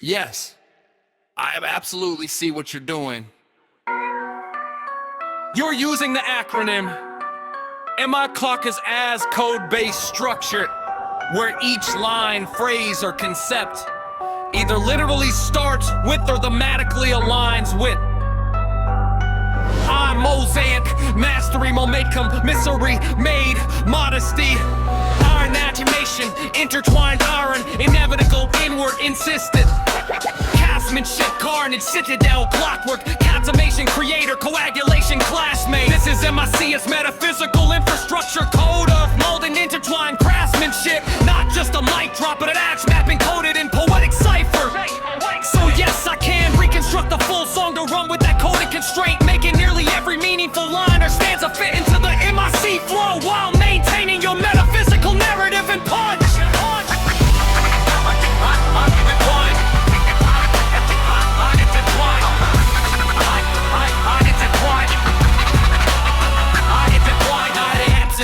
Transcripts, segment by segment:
Yes, I absolutely see what you're doing. You're using the acronym, and my clock is as code-based structured, where each line, phrase, or concept either literally starts with or thematically aligns with. I'm mosaic, mastery, momentum, misery, made, modesty, iron animation, intertwined iron, inevitable, inward, insistent. Craftsmanship, carnage, citadel, clockwork, consummation, creator, coagulation, classmate. This is MIC, it's metaphysical infrastructure, code of molding, intertwined craftsmanship. Not just a mic drop, but an axe map encoded in poetic cipher. So yes, I can reconstruct the full song to run with that coded constraint, making nearly every meaningful line or stanza fit into the MIC flow while maintaining your metaphysical narrative and punch.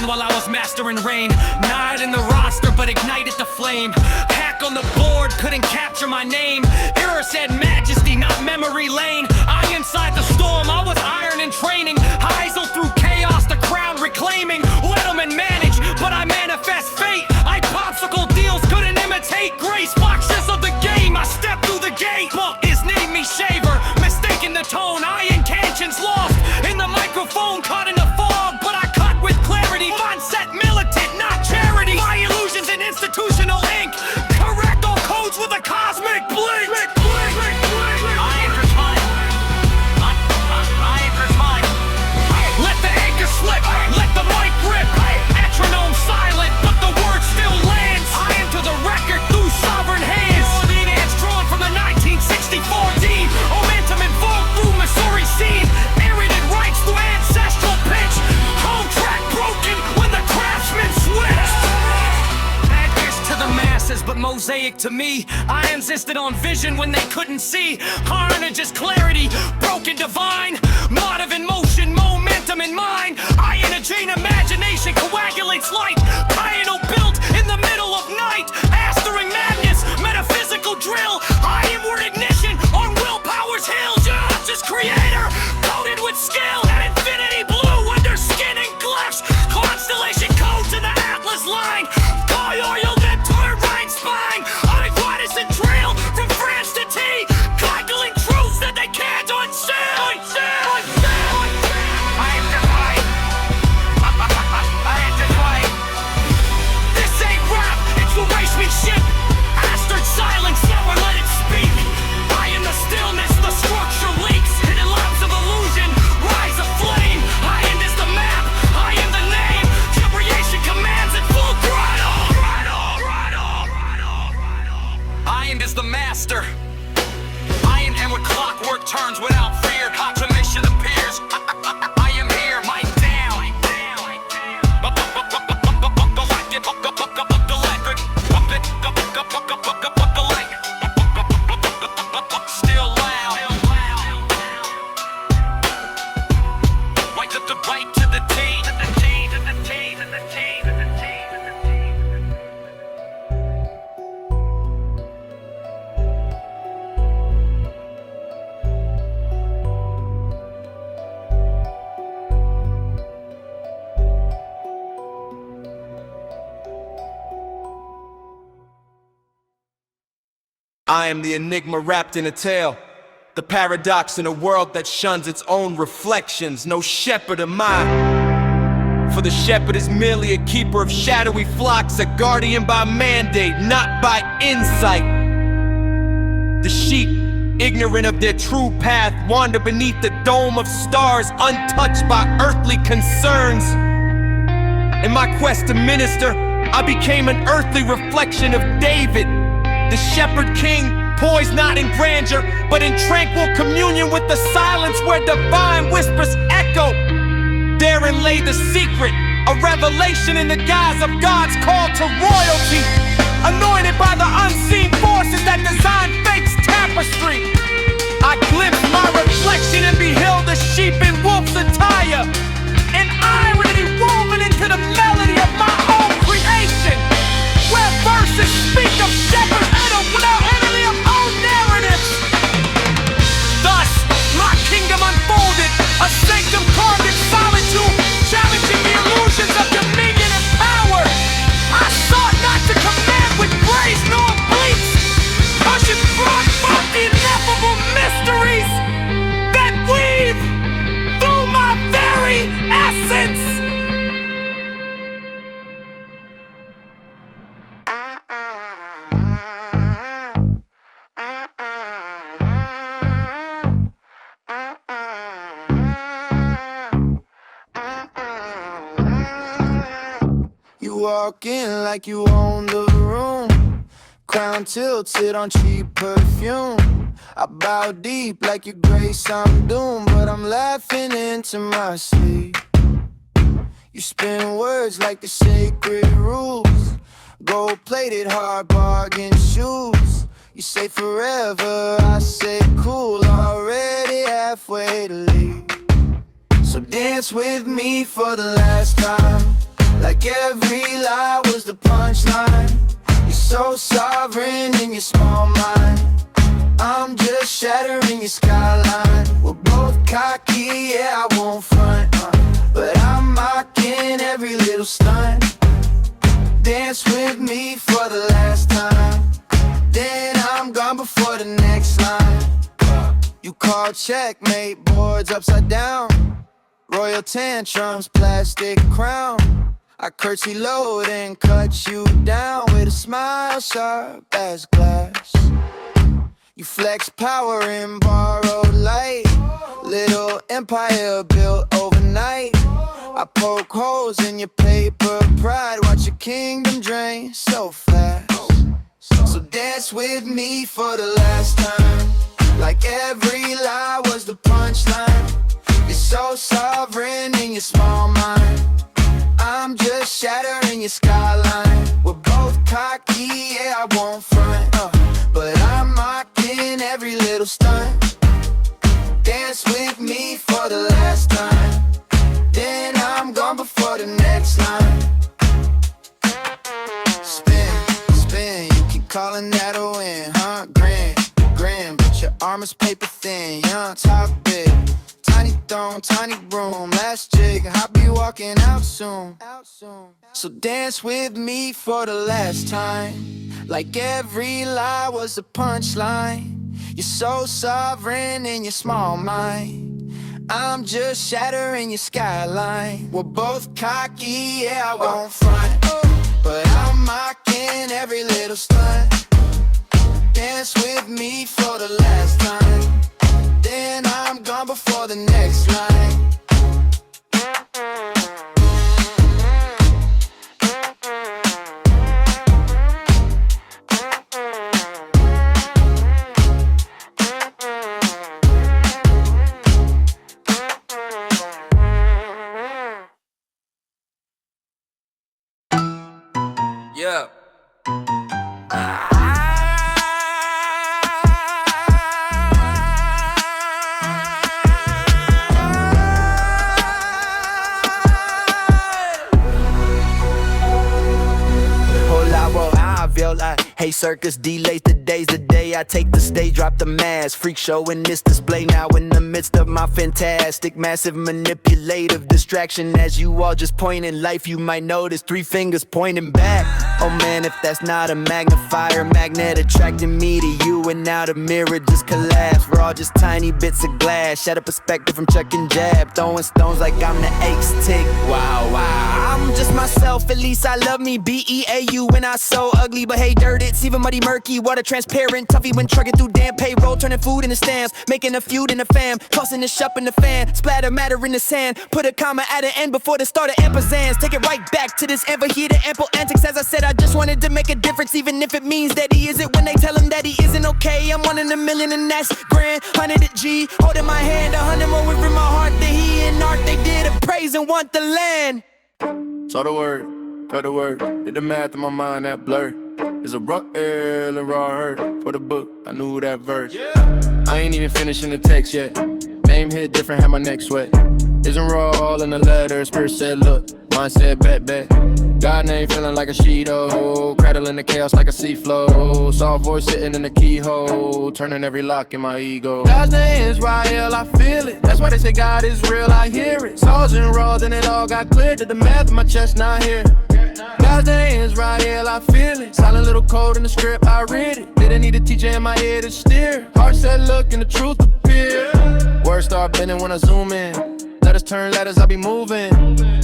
While I was mastering rain, not in the roster but ignited the flame. Hack on the board, couldn't capture my name. Error said majesty, not memory lane. I inside the storm, I was iron in training. Heisel through chaos, the crown reclaiming. Let them manage, but I manifest fate. I popsicle deals, couldn't imitate grace. Boxes of the game, I stepped through the gate. Bump is need me shaver, mistaking the tone. I intentions lost in the microphone, caught in the fog, but I cut with clarity. Mindset militant, not charity. My illusions in institutional ink. Correct all codes with a cosmic blink. I intertwine. I intertwine. Let the anchor slip. Let the mic grip. Metronome silent, but the word still lands. I enter the record through sovereign hands. Dance drawn from the 1964 deed. Momentum and vogue through Missouri scene. Merited rights through ancestral pitch. Home track broken when the craftsman switched. Madness to the masses, but mosaic to me. I insisted on vision when they couldn't see. Carnage is clarity, broken divine. Motive in motion, momentum in mind. I entertain imagination, coagulates light. Piano built in the middle of night. Astering madness, metaphysical drill. I inward ignition on willpower's hill. Justice creator, coated with skill. An infinity blue under skin and glyphs. Constellation codes in the atlas line. Oil that turbine spine. Unequitous and trail from France to T. Coggling truths that they can't unseal. I am divine. I am divine. This ain't rap, it's erasement. Astrid silence, never let it speak. I am the stillness, the structure leaks. Hidden lives of illusion, rise of flame. I am is the map, I am the name. Creation commands in full throttle. I am is the master. I am and when clockwork turns without fear, consummation appears. I am here, mic down. Still loud. Right to the right to the T. I am the enigma wrapped in a tale, the paradox in a world that shuns its own reflections. No shepherd am I, for the shepherd is merely a keeper of shadowy flocks, a guardian by mandate, not by insight. The sheep, ignorant of their true path, wander beneath the dome of stars, untouched by earthly concerns. In my quest to minister, I became an earthly reflection of David, the shepherd king, poised not in grandeur, but in tranquil communion with the silence where divine whispers echo. Therein lay the secret, a revelation in the guise of God's call to royalty, anointed by the unseen forces that design fate's tapestry. I glimpsed my reflection and beheld the sheep in wolf's attire, an irony woven into the melody of my own creation, where verses speak of shepherds without enemy of own narrative. walk in like you own the room. Crown tilted on cheap perfume. I bow deep like your grace, I'm doomed, but I'm laughing into my sleep. You spin words like the sacred rules. Gold-plated, hard bargain shoes. You say forever, I say cool. Already halfway to leave. So dance with me for the last time. Like every lie was the punchline. You're so sovereign in your small mind. I'm just shattering your skyline. We're both cocky, yeah, I won't front, but I'm mocking every little stunt. Dance with me for the last time, then I'm gone before the next line. You call checkmate, boards upside down. Royal tantrums, plastic crown. I curtsy low and cut you down with a smile sharp as glass. You flex power in borrowed light. Little empire built overnight. I poke holes in your paper pride. Watch your kingdom drain so fast. So dance with me for the last time. Like every lie was the punchline. You're so sovereign in your small mind. I'm just shattering your skyline. We're both cocky, yeah, I won't front, but I'm mocking every little stunt. Dance with me for the last time, then I'm gone before the next line. Spin, spin, you keep calling that a win, huh? Grin, but your armor's paper thin, young, top big. Tiny throne, tiny room, last jig, I'll be walking out soon. So dance with me for the last time. Like every lie was a punchline. You're so sovereign in your small mind. I'm just shattering your skyline. We're both cocky, yeah, I won't front, but I'm mocking every little stunt. Dance with me for the last time, then I'm gone before the next line. Yeah. Hey circus, delays, today's the day I take the stage, drop the mask. Freak show in this display now in the midst of my fantastic, massive, manipulative distraction. As you all just point in life, you might notice 3 fingers pointing back. Oh man, if that's not a magnifier, magnet attracting me to you, and now the mirror just collapsed. We're all just tiny bits of glass, shatter perspective from chuck and jab, throwing stones like I'm the ace-tick. Wow, I'm just myself, at least I love me. B-E-A-U when I so ugly, but hey dirt, it's even muddy murky. Water transparent, toughy when trucking through damn payroll, turning food into stamps, making a feud in the fam, tossing the shop in the fan, splatter matter in the sand, put a comma at the end before the start of ampersands. Take it right back to this amber here, the ample antics. As I said, I just wanted to make a difference, even if it means that he isn't when they tell him that he isn't okay. I'm 1 in a million and that's grand, 100 a G, holding my hand, 100 more within my heart than he and art. They did a praise and want the land. Saw the word, cut the word, did the math in my mind that blur. It's a rock ill and raw hurt. For the book, I knew that verse. I ain't even finishing the text yet. Name hit different, had my neck sweat. Isn't raw all in the letter. Spirit said look, mine said bet. God name feeling like a Cheeto, cradling the chaos like a seaflow. Soft voice sitting in the keyhole, turning every lock in my ego. God's name is Rael, I feel it. That's why they say God is real, I hear it. Saws and raw, then it all got clear. Did the math in my chest, not here. God's name is Rael, I feel it. Silent little code in the script, I read it. Didn't need a teacher in my ear to steer. Heart said look and the truth appear. Words start bending when I zoom in. Let letters turn letters, I be moving.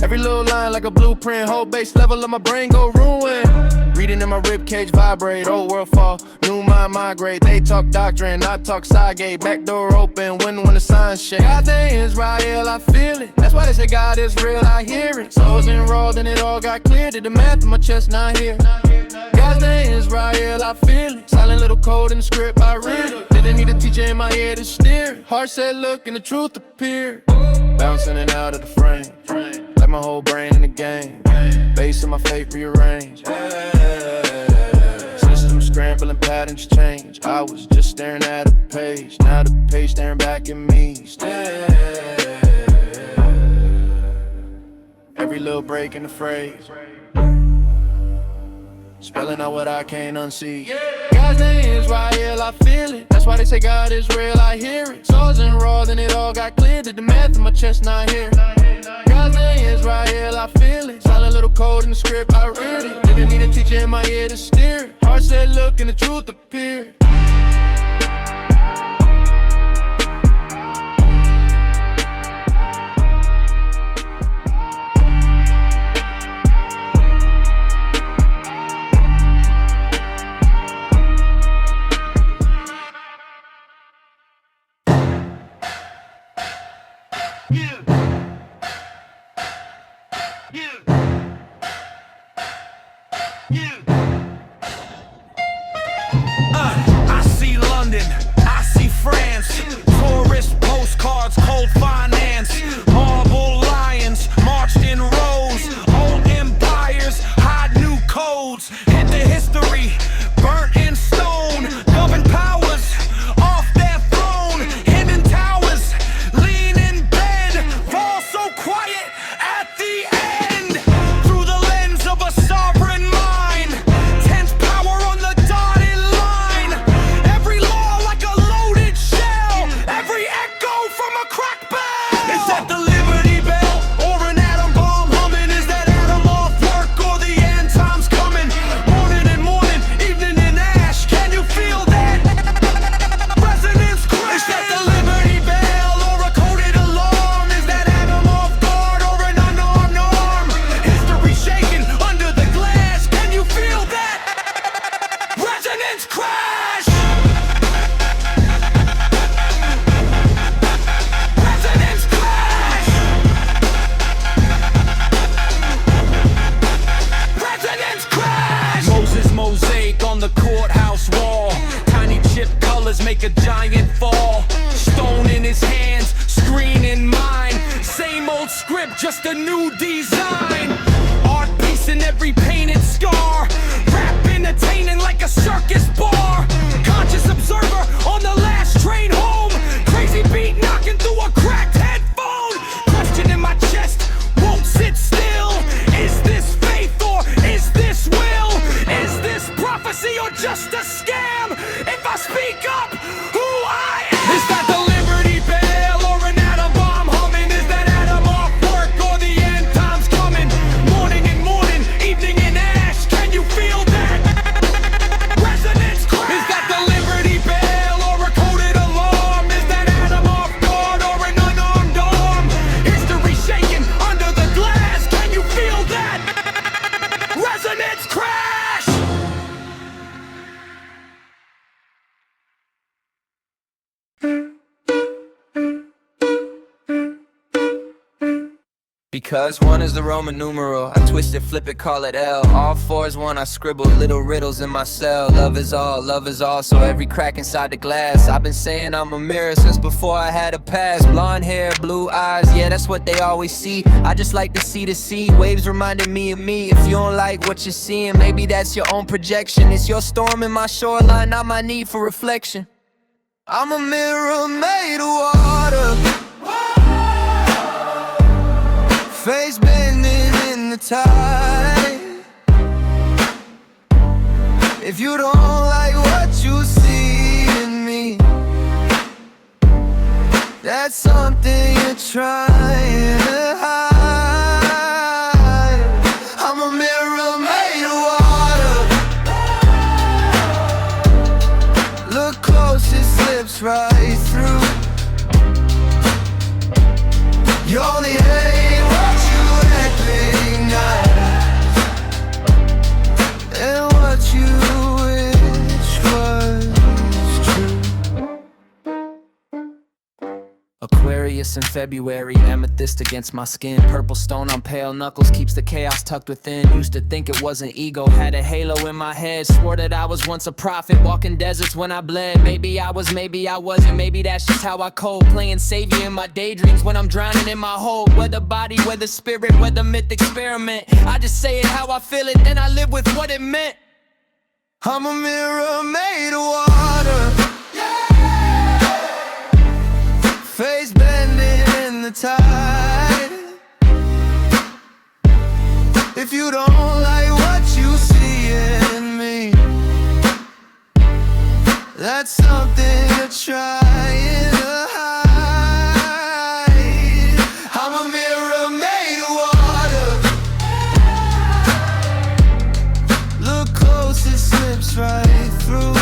Every little line like a blueprint, whole base level of my brain go ruin. Reading in my ribcage vibrate, old world fall, new mind migrate. They talk doctrine, I talk side gate, back door open, when the signs shake. God dang Israel, I feel it. That's why they say God is real, I hear it. Souls enrolled and it all got clear. Did the math in my chest, not here. God dang Israel, I feel it. Silent little code in the script, I read it. Didn't need a teacher in my ear to steer it. Heart said look and the truth appeared. Bouncing in and out of the frame, like my whole brain in the game. Base of my fate rearranged. System scrambling, patterns change. I was just staring at a page, now the page staring back at me. Every little break in the phrase, spelling out what I can't unsee. God's name is Israel, I feel it. That's why they say God is real, I hear it. Souls enrolled and it all got clear. Did the math in my chest, not here. God's name is Israel, I feel it. Silent little code in the script, I read it. Didn't need a teacher in my ear to steer it. Heart said look and the truth appeared. I see London, I see France, tourist postcards, cold finance, marble lions marched in rows, old empires hide new codes, hit the history, burnt in stone, governed powers off their throne, hidden towers, lean in bed, fall so quiet at the end, through the lens of a sovereign mind, tense power on the dotted line, every law like a loaded shell, every echo from a cracked bell. Is that the Liberty Bell or an atom bomb humming? Is that atom off work or the end time's coming? Morning and morning, evening in ash, can you feel that resonance crash? Is that the Liberty Bell or a coded alarm? Is that atom off guard or an unarmed arm? History shaking under the glass, can you feel that resonance crash? Resonance crash! Resonance crash! Moses mosaic on the courthouse wall. Tiny chip colors make a giant fall. Stone in his hands, screen in mine. Same old script, just a new design. Art piece in every painted scar. Rap entertaining like a circus bar. Conscious observer on the last train home. Crazy beat knocking through a cracked headphone. Question in my chest, won't sit still. Is this faith or is this will? Is this prophecy or just a scam? If I speak up, who I am? Is that the Liberty Bell or an atom bomb humming? Is that atom off work or the end time's coming? Morning and morning, evening in ash, can you feel that resonance crash? Is that the Liberty Bell or a coded alarm? Is that atom off guard or an unarmed arm? History shaking under the glass, can you feel that resonance crash? Because one is the Roman numeral, I twist it, flip it, call it L. All four is one, I scribble little riddles in my cell. Love is all, so every crack inside the glass. I've been saying I'm a mirror since before I had a past. Blonde hair, blue eyes, yeah, that's what they always see. I just like to see the sea, waves reminding me of me. If you don't like what you're seeing, maybe that's your own projection. It's your storm in my shoreline, not my need for reflection. I'm a mirror made of water, face bending in the tide. If you don't like what you see in me, that's something you're trying to hide. I'm a mirror made of water. Look close, it slips right through. You only hate what you recognize, and what you wish was true. Aquarius in February, amethyst against my skin. Purple stone on pale knuckles keeps the chaos tucked within. Used to think it was an ego, had a halo in my head. Swore that I was once a prophet, walking deserts when I bled. Maybe I was, maybe I wasn't, maybe that's just how I code. Playing savior in my daydreams when I'm drowning in my hole. Whether body, whether spirit, whether myth experiment, I just say it how I feel it, then I live with what it meant. I'm a mirror made of water, face bending in the tide. If you don't like what you see in me, that's something you're trying to hide. I'm a mirror made of water. Look close, it slips right through.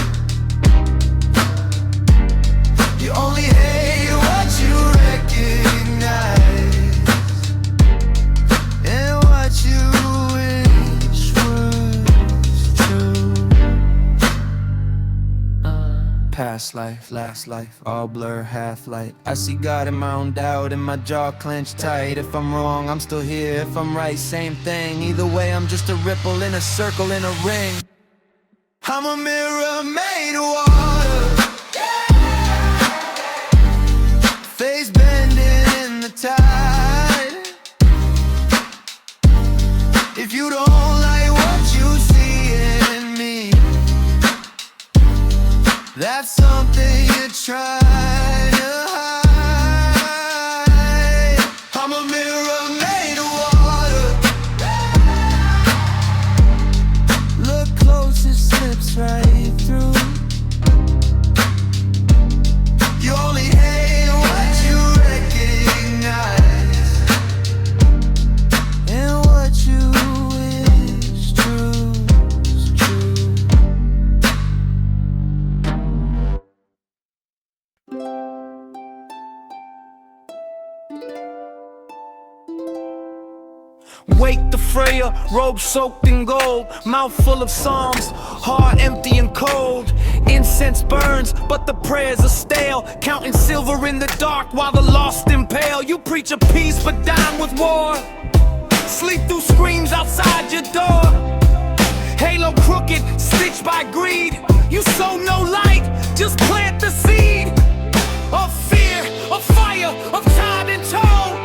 You only hate what you recognize, and what you wish was true. Past life, last life, all blur, half light. I see God in my own doubt, and my jaw clenched tight. If I'm wrong, I'm still here. If I'm right, same thing. Either way, I'm just a ripple in a circle in a ring. I'm a mirror made of water, face bending in the tide. If you don't like what you see in me, that's something you're trying to hide. I'm a mirror made of water. Look close, it slips right through. You only hate what you recognize, and what you wish true is true. Wake the Freya, robe soaked in gold, mouth full of psalms, heart empty and cold. Incense burns, but the prayers are stale, counting silver in the dark while the lost impale. You preach of peace but dine with war, sleep through screams outside your door. Halo crooked, stitched by greed. You sow no light, just plant the seed of fear, of fire, of time and toll.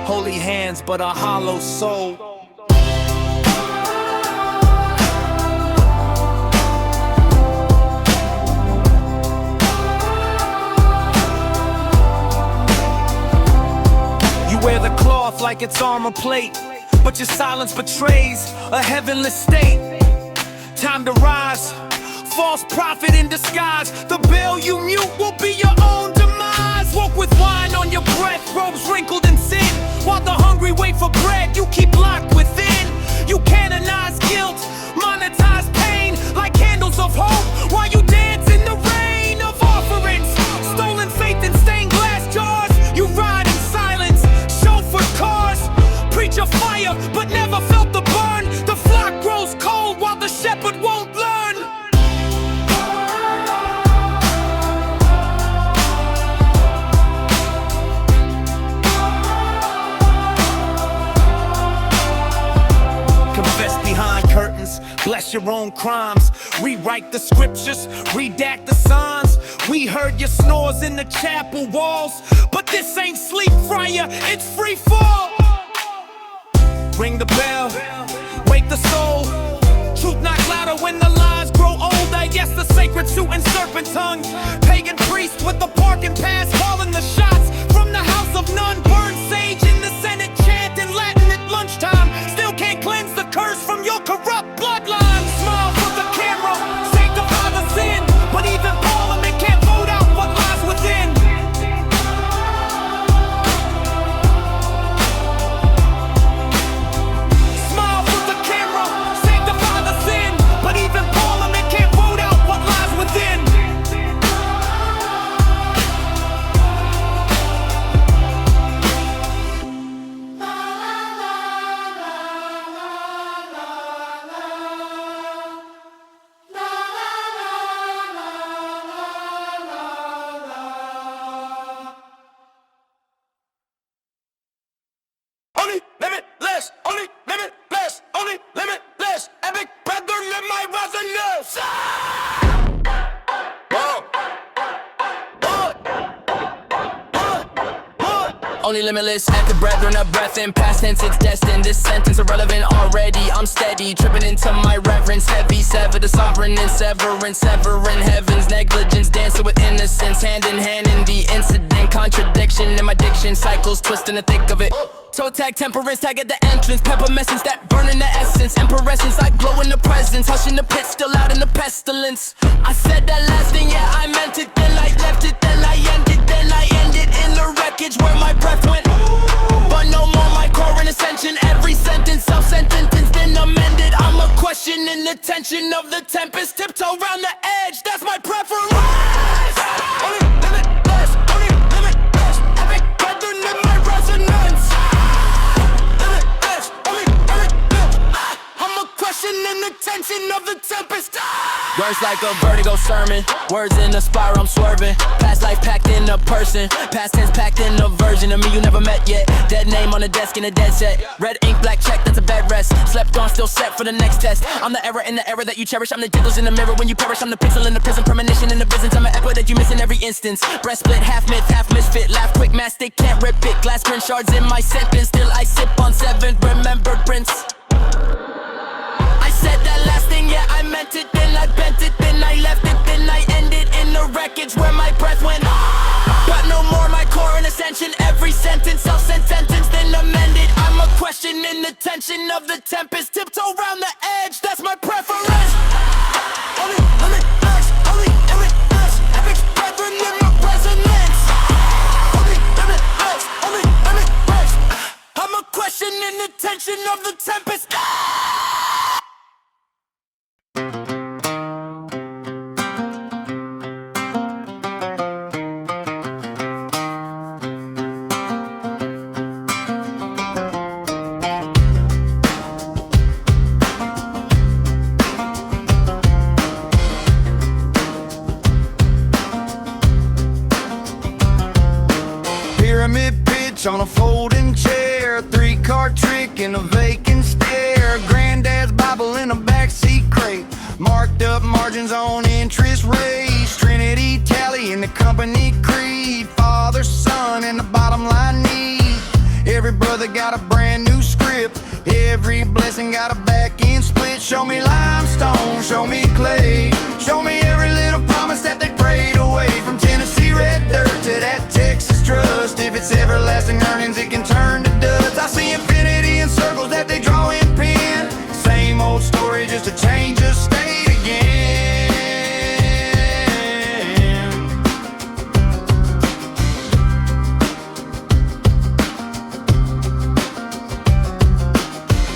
Holy hands, but a hollow soul. You wear the cloth like it's armor plate, but your silence betrays a heavenless state. Time to rise, false prophet in disguise. The bell you mute will be your own demise. Woke with wine on your breath, robes wrinkled in sin. While the hungry wait for bread, you keep locked within. You canonize guilt, monetize pain like candles of hope, while you dance in the rain of offerings. Stolen faith in stained glass jars. You ride in silence, chauffeur cars. Preach a fire, but never felt the burn. The flock grows cold while the shepherd won't learn. Bless your own crimes, rewrite the scriptures, redact the signs. We heard your snores in the chapel walls, but this ain't sleep, Friar, it's free fall. Ring the bell, wake the soul. Truth knocks louder when the lies grow older. Yes, the sacred suit and serpent tongue. Pagan priest with the parking pass, calling the shots from the house of none. Burn sage in the Senate, chant in Latin at lunchtime. Still can't cleanse the curse from your corrupt bloodline. Smile for the camera, sanctify the sin, but even Parliament can't vote out what lies within. Smile for the camera, sanctify the sin, but even Parliament can't vote out what lies within. only limitless. Active brethren, a breath in past tense, it's destined. This sentence irrelevant already. I'm steady, tripping into my reverence. Heavy, sever the sovereign and severing heavens. Negligence, dancing with innocence. Hand in hand in the incident. Contradiction in my diction. Cycles twist in the thick of it. Toe tag, temperance, tag at the entrance. Pepper messence, that burning the essence. Emperessence, I glow in the presence. Hush in the pit, still out in the pestilence. I said that last thing, yeah, I meant it. Then I left it, then I ended. Then I ended in the wreckage where my breath went. But no more my core in ascension. Every sentence, self-sentence, then amended. I'm a question in the tension of the tempest. Tiptoe around the edge, that's my preference. Only limitless, only limitless. Epic brethren in my resonance. Limitless, only limitless. I'm a question in the tension of the tempest. Words like a vertigo sermon. Words in a spiral, I'm swerving. Past life packed in a person. Past tense packed in a version of me you never met yet. Dead name on the desk in a dead set. Red ink, black check, that's a bed rest. Slept on, still set for the next test. I'm the error in the error that you cherish. I'm the jiggles in the mirror when you perish. I'm the pixel in the prison, premonition in the prisons. I'm an echo that you miss in every instance. Breast split, half myth, half misfit. Laugh quick, mastic, can't rip it. Glass grin shards in my sentence. Still I sip on seventh, remembered prince. I said that last thing, yeah, I meant it. Then I bent it, then I left it. Then I ended in the wreckage where my breath went. Got no more my core in ascension. Every sentence, self-sentence, then amended. I'm a question in the tension of the tempest. Tiptoe around the edge, that's my preference. Only limitless, only limitless. Epic brethren in my resonance. Only limitless, only limitless. I'm a question in the tension of the tempest. Pyramid pitch on a folding chair, 3-card trick in a vacant stare. Granddad's Bible in a backseat crate, marked up margins on interest rates. Trinity tally in the company creed, Father, Son, and the bottom line need. Every brother got a brand new script, every blessing got a back end split. Show me limestone, show me clay, show me every little promise that they prayed away. From Tennessee red dirt to that Texas trust, if it's everlasting earnings it can turn to dust. I see infinity in circles that they draw in pen. Same old story, just a change of state again.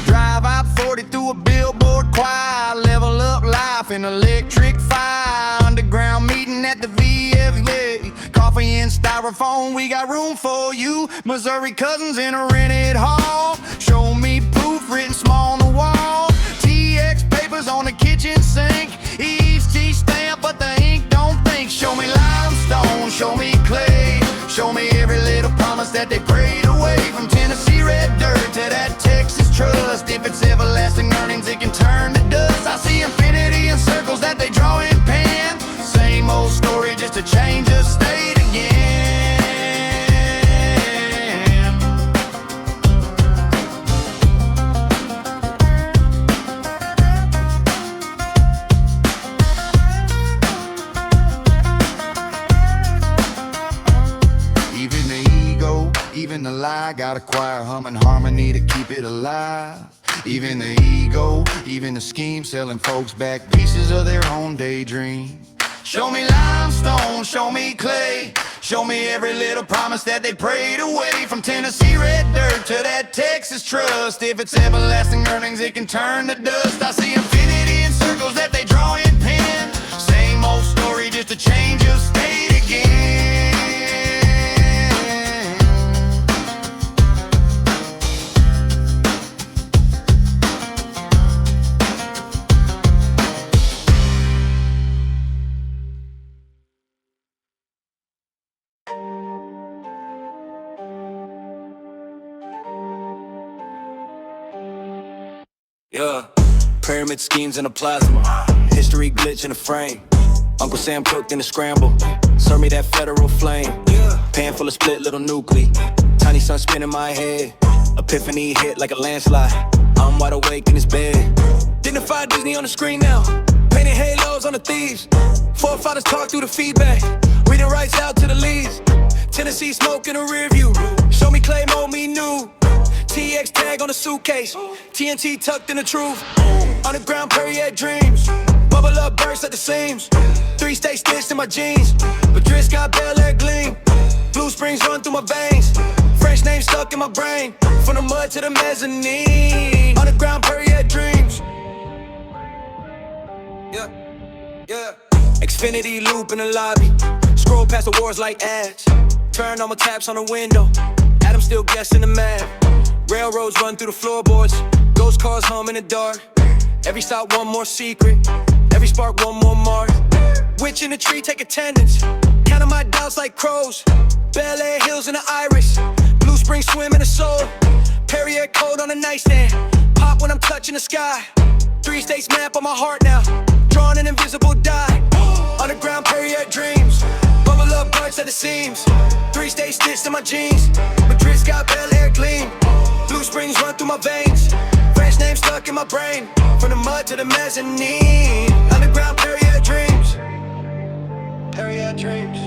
Drive out 40 through a billboard choir, level up life in electric fire. Underground meeting at the VFA, coffee and styrofoam, we got room for you. Missouri cousins in a rented hall, show me proof written small on the wall. TX papers on the kitchen sink, Eve's T stamp but the ink don't think. Show me limestone, show me clay, show me every little promise that they prayed away. From Tennessee red dirt to that Texas trust, if it's everlasting earnings it can turn to dust. I see infinity in circles that they draw in pen. Same old story, just a change of state again. Even the ego, even the lie, got a choir humming harmony to keep it alive. Even the ego, even the scheme, selling folks back pieces of their own daydream. Show me limestone, show me clay, show me every little promise that they prayed away. From Tennessee red dirt to that Texas trust, if it's everlasting earnings it can turn to dust. I see infinity in circles that they draw in pen. Same old story, just a change of state again. Yeah, pyramid schemes in a plasma, history glitch in a frame. Uncle Sam cooked in a scramble, serve me that federal flame. Pan full of split little nuclei, tiny 90 sun spin in my head. Epiphany hit like a landslide. I'm wide awake in this bed. Dignified Disney on the screen now. Painting halos on the thieves. Forefathers talk through the feedback. Reading rights out to the leads. Tennessee smoke in the rear view. Show me clay, mold me new. TX tag on the suitcase. TNT tucked in the truth. Underground Perrier dreams. Bubble up burst at the seams. 3 stay stitched in my jeans. But Driss got Bel Air gleam. Blue springs run through my veins. French name stuck in my brain. From the mud to the mezzanine. Underground Perrier dreams. Yeah, yeah. Xfinity loop in the lobby. Scroll past the wars like ads. Turn on my taps on the window. Adam still guessing the math. Railroads run through the floorboards. Ghost cars hum in the dark. Every stop one more secret. Every spark one more mark. Witch in the tree take attendance. Counting my doubts like crows. Bel Air hills in the iris. Blue spring swim in the soul. Perrier cold on the nightstand. Pop when I'm touching the sky. 3 states map on my heart now. Drawn an invisible die. Underground Perrier dreams. Bubble up bunch at the seams. 3 states stitched in my jeans. Madrid's got Bel Air gleam. Blue springs run through my veins. French name stuck in my brain. From the mud to the mezzanine. Underground Perrier dreams. Perrier dreams.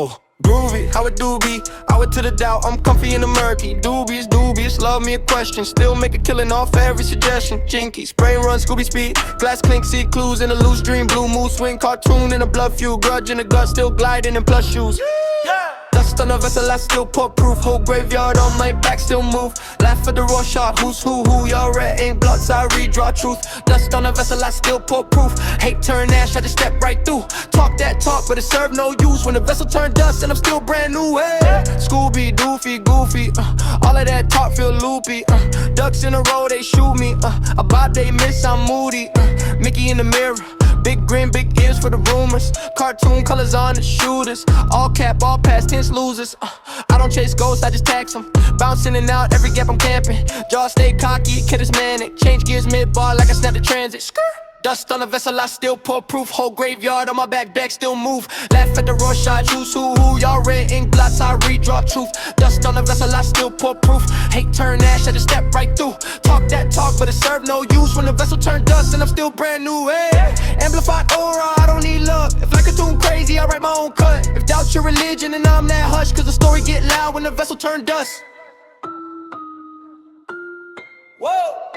Oh, groovy, how it do be? Hour to the doubt, I'm comfy in the murky. Dubious, love me a question. Still make a killing off every suggestion. Jinky, spray run, Scooby speed. Glass clink, see clues in a loose dream. Blue mood swing, cartoon in a blood feud. Grudge in the gut, still gliding in plush shoes. Dust on a vessel, I still pour proof. Whole graveyard on my back, still move. Laugh at the raw shot, who's who? Y'all red ink blots, I redraw truth. Dust on a vessel, I still pour proof. Hate turn ash, I just step right through. Talk that talk, but it served no use. When the vessel turned dust and I'm still brand new, hey. Scooby, doofy, goofy, all of that talk feel loopy. Ducks in a row, they shoot me. About they miss, I'm moody. Mickey in the mirror. Big grin, big ears for the rumors. Cartoon colors on the shooters. All cap, all past tense losers. I don't chase ghosts, I just tax them. Bouncing in and out, every gap I'm camping. Jaw stay cocky, kid is manic. Change gears mid-bar like I snapped the transit. Skirt. Dust on the vessel, I still pour proof. Whole graveyard on my back, still move. Laugh at the raw shot, choose who? Y'all red ink blots, I redraw truth. Dust on the vessel, I still pour proof. Hate turn ash, I just step right through. Talk that talk, but it served no use. When the vessel turned dust and I'm still brand new, hey. Amplified aura, I don't need love. If like a tune crazy, I write my own cut. If doubt's your religion, then I'm that hush. Cause the story get loud when the vessel turned dust. Whoa!